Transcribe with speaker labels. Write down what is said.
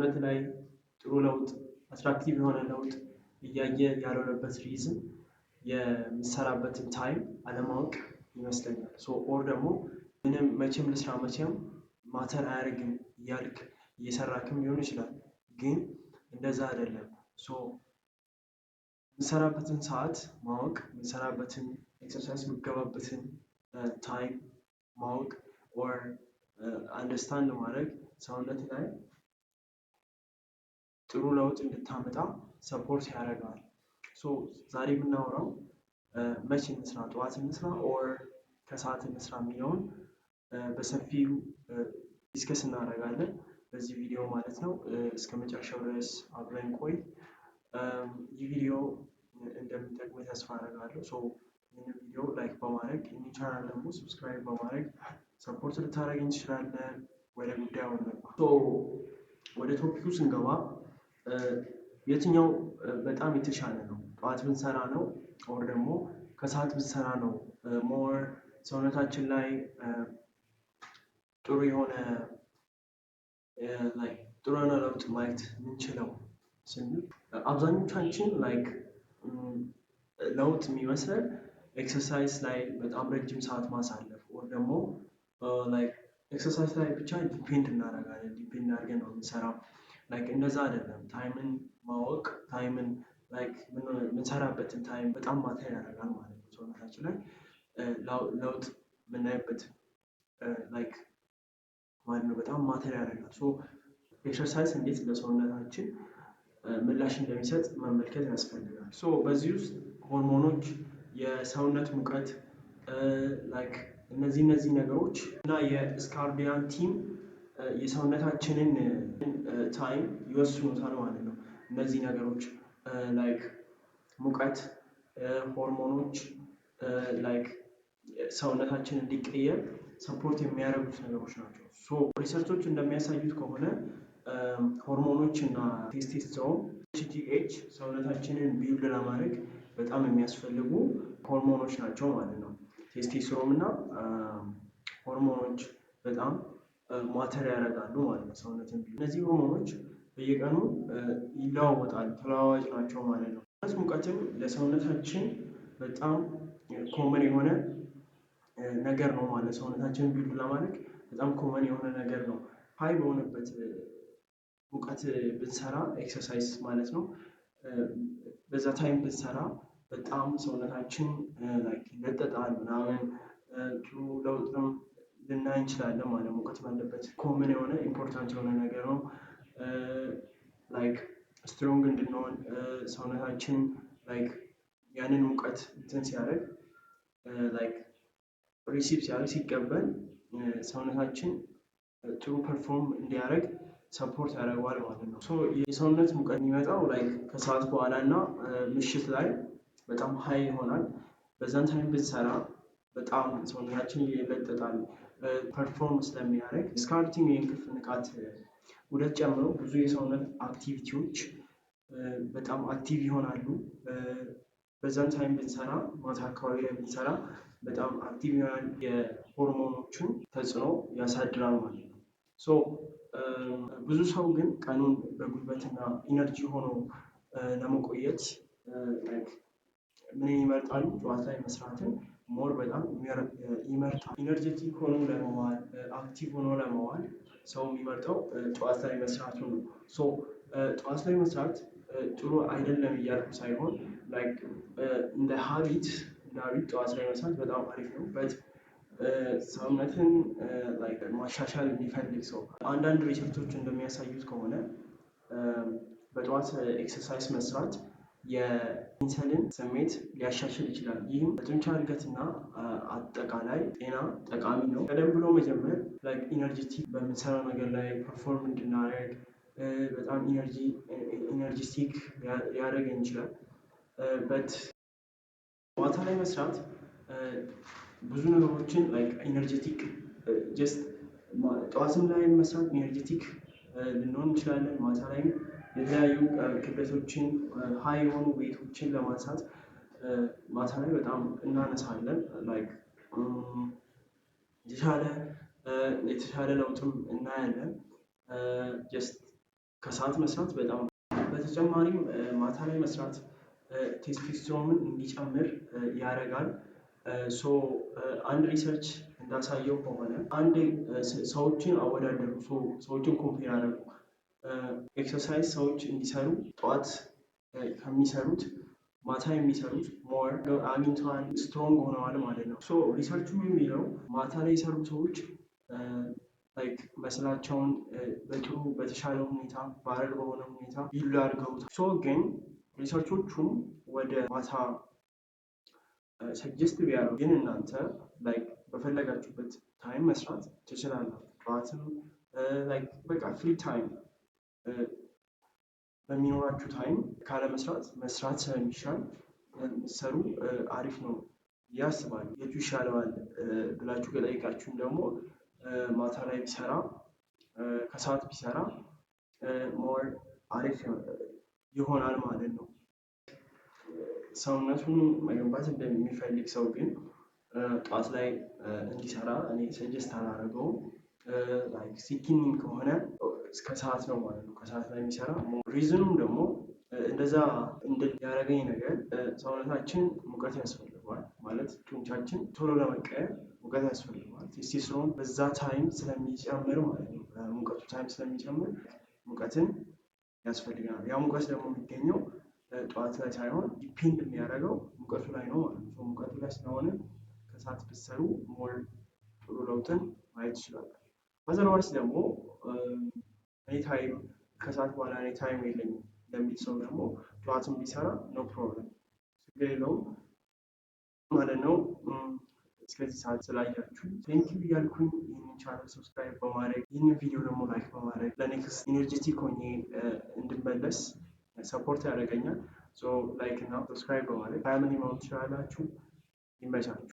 Speaker 1: ሰውነት ላይ ጥሩ ለውጥ አትራክቲቭ የሆነ ለውጥ እያየ ያልሆነበት ሪዝን የምሰራበትን ታይም አለማወቅ ይመስለኛል። ኦር ደግሞ ምንም መቼም ልስራ መቼም ማተር አያደርግም እያልክ እየሰራክም ሊሆን ይችላል። ግን እንደዛ አይደለም። የምሰራበትን ሰዓት ማወቅ፣ የምሰራበትን ኤክሰርሳይዝ የምገባበትን ታይም ማወቅ ኦር አንደርስታንድ ማድረግ ሰውነት ላይ ጥሩ ለውጥ እንድታመጣ ሰፖርት ያደርጋል። ዛሬ የምናወራው መቼ እንስራ፣ ጠዋት እንስራ ኦር ከሰዓት እንስራ የሚለውን በሰፊው ዲስከስ እናደርጋለን በዚህ ቪዲዮ ማለት ነው። እስከ መጨረሻው ድረስ አብረን ቆይ። ይህ ቪዲዮ እንደሚጠቅም ተስፋ አደርጋለሁ። ይህን ቪዲዮ ላይክ በማድረግ ይህን ቻናል ደግሞ ሰብስክራይብ በማድረግ ሰፖርት ልታደርገኝ ትችላለህ። ወደ ጉዳዩ እንግባ። ወደ ቶፒኩ ስንገባ የትኛው በጣም የተሻለ ነው? ጠዋት ብንሰራ ነው ኦር ደግሞ ከሰዓት ብንሰራ ነው ሞር ሰውነታችን ላይ ጥሩ የሆነ ለውጥ ማየት የምንችለው ስንል አብዛኞቻችን ለውጥ የሚመስለን ኤክሰርሳይዝ ላይ በጣም ረጅም ሰዓት ማሳለፍ ኦር ደግሞ ኤክሰርሳይዝ ላይ ብቻ ዲፔንድ እናደርጋለን። ዲፔንድ አድርገን ነው የምንሰራው። እንደዛ አይደለም። ታይምን ማወቅ ታይምን የምንሰራበትን ታይም በጣም ማተር ያደርጋል ማለት ነው። ሰውነታችን ላይ ለውጥ የምናይበት ማለት ነው በጣም ማተር ያደርጋል። ኤክሰርሳይዝ እንዴት ለሰውነታችን ምላሽ እንደሚሰጥ መመልከት ያስፈልጋል። በዚህ ውስጥ ሆርሞኖች፣ የሰውነት ሙቀት እነዚህ ነገሮች እና የስካርዲያን ቲም የሰውነታችንን ታይም ይወስኑታል ማለት ነው። እነዚህ ነገሮች ሙቀት፣ ሆርሞኖች ሰውነታችን እንዲቀየር ሰፖርት የሚያደርጉት ነገሮች ናቸው። ሪሰርቾች እንደሚያሳዩት ከሆነ ሆርሞኖች እና ቴስቴስትሮን፣ ኤችጂኤች ሰውነታችንን ቢውልድ ለማድረግ በጣም የሚያስፈልጉ ሆርሞኖች ናቸው ማለት ነው። ቴስቴስትሮን እና ሆርሞኖች በጣም ማተር ያደርጋሉ ማለት ነው ሰውነትን። እነዚህ ሆርሞኖች በየቀኑ ይለዋወጣሉ፣ ተለዋዋጭ ናቸው ማለት ነው። ሙቀትም ለሰውነታችን በጣም ኮመን የሆነ ነገር ነው ማለት ሰውነታችንን ቢልድ ለማድረግ በጣም ኮመን የሆነ ነገር ነው። ሀይ በሆነበት ሙቀት ብንሰራ ኤክሰርሳይዝ ማለት ነው በዛ ታይም ብንሰራ በጣም ሰውነታችን ይለጠጣል ምናምን ጥሩ ለውጥም ልናይ እንችላለን ማለት ሙቀት ባለበት ኮመን የሆነ ኢምፖርታንት የሆነ ነገር ነው። ስትሮንግ እንድንሆን ሰውነታችን ያንን ሙቀት እንትን ሲያደርግ ሪሲቭ ሲያደርግ ሲቀበል ሰውነታችን ጥሩ ፐርፎርም እንዲያደርግ ሰፖርት ያደርገዋል ማለት ነው። የሰውነት ሙቀት የሚመጣው ከሰዓት በኋላ እና ምሽት ላይ በጣም ሀይ ይሆናል። በዛን ታይም ብንሰራ በጣም ሰውነታችን ይለጠጣል ፐርፎርም ስለሚያደርግ ስካርቲንግ የእንቅልፍ ንቃት ውደት ጨምሮ ብዙ የሰውነት አክቲቪቲዎች በጣም አክቲቭ ይሆናሉ። በዛን ታይም ብንሰራ ማታ አካባቢ ላይ ብንሰራ በጣም አክቲቭ ይሆናል። የሆርሞኖቹን ተጽዕኖ ያሳድራል ማለት ነው። ብዙ ሰው ግን ቀኑን በጉልበትና ኢነርጂ ሆኖ ለመቆየት ምን ይመርጣሉ? ጠዋት ላይ መስራትን ሞር በጣም ይመርጣል። ኢነርጀቲክ ሆኖ ለመዋል አክቲቭ ሆኖ ለመዋል ሰው የሚመርጠው ጠዋት ላይ መስራቱን ነው። ጠዋት ላይ መስራት ጥሩ አይደለም እያልኩ ሳይሆን እንደ ሀቢት ጠዋት ላይ መስራት በጣም አሪፍ ነው። ሰውነትን ማሻሻል የሚፈልግ ሰው አንዳንድ ሪሰርቾች እንደሚያሳዩት ከሆነ በጠዋት ኤክሰርሳይዝ መስራት የኢንሰልን ስሜት ሊያሻሽል ይችላል። ይህም ለጡንቻ እድገትና አጠቃላይ ጤና ጠቃሚ ነው። ቀደም ብሎ መጀመር ኢነርጂቲክ በምንሰራው ነገር ላይ ፐርፎርም እንድናደርግ በጣም ኢነርጂስቲክ ሊያደርገን ይችላል። ማታ ላይ መስራት ብዙ ነገሮችን ኢነርጂቲክ ጠዋትም ላይ መስራት ኢነርጂቲክ ልንሆን እንችላለን። ማታ ላይም የተለያዩ ክብደቶችን ሀይ የሆኑ ዌይቶችን ለማንሳት ማታ ላይ በጣም እናነሳለን። የተሻለ ለውጥም እናያለን። ከሰዓት መስራት በጣም በተጨማሪም ማታ ላይ መስራት ቴስቶስትሮንን እንዲጨምር ያደርጋል። ሶ አንድ ሪሰርች እንዳሳየው ከሆነ አንድ ሰዎችን አወዳደሩ፣ ሰዎችን ኮምፔር አደረጉ። ኤክሰርሳይዝ ሰዎች እንዲሰሩ ጠዋት ከሚሰሩት ማታ የሚሰሩት ሞር አግኝተዋል፣ ስትሮንግ ሆነዋል ማለት ነው። ሶ ሪሰርቹ የሚለው ማታ ላይ የሰሩ ሰዎች መስላቸውን በጥሩ በተሻለ ሁኔታ ቫይራል በሆነ ሁኔታ ቢልድ አድርገውታል። ሶ ግን ሪሰርቾቹም ወደ ማታ ሰጀስት ቢያደርጉ ግን እናንተ በፈለጋችሁበት ታይም መስራት ትችላላችሁ። ጠዋትም በቃ ፍሪ ታይም በሚኖራችሁ ታይም ካለመስራት መስራት ስለሚሻል ሰሩ አሪፍ ነው ብዬ አስባለሁ። የቱ ይሻለዋል ብላችሁ ከጠየቃችሁኝ ደግሞ ማታ ላይ ቢሰራ ከሰዓት ቢሰራ ሞር አሪፍ ይሆናል ማለት ነው። ሰውነቱን መገንባት እንደሚፈልግ ሰው ግን ጠዋት ላይ እንዲሰራ እኔ ሰጀስት አላደርገውም። ሲኪኒንግ ከሆነ እስከ ሰዓት ነው ማለት ነው ከሰዓት ላይ የሚሰራ። ሪዝኑም ደግሞ እንደዛ ያደረገኝ ነገር ሰውነታችን ሙቀት ያስፈልገዋል ማለት ጡንቻችን ቶሎ ለመቀየር ሙቀት ያስፈልገዋል። ቴስቶስትሮን በዛ ታይም ስለሚጨምር ማለት ነው ሙቀቱ ታይም ስለሚጨምር ሙቀትን ያስፈልገናል። ያ ሙቀት ደግሞ የሚገኘው ጠዋት ላይ ሳይሆን ዲፔንድ የሚያደርገው ሙቀቱ ላይ ነው ማለት ነው። ሙቀቱ ላይ ስለሆነ ከሰዓት ብትሰሩ ሞር ጥሩ ለውጥን ማየት ትችላላችሁ። አዘርዋይስ ደግሞ እኔ ታይም ከሰዓት በኋላ እኔ ታይም የለኝም ለሚል ሰው ደግሞ ጠዋትም ቢሰራ ኖ ፕሮብለም ችግር የለውም ማለት ነው። እስከዚህ ሰዓት ስላያችሁ ቴንኪው እያልኩኝ ይህንን ቻናል ሰብስክራይብ በማድረግ ይህንን ቪዲዮ ደግሞ ላይክ በማድረግ ለኔክስት ኢነርጄቲክ ሆኜ እንድመለስ ሰፖርት ያደርገኛል። ላይክ እና ሰብስክራይብ በማድረግ ፋሚሊ መሆን ትችላላችሁ። ይመቻችሁ።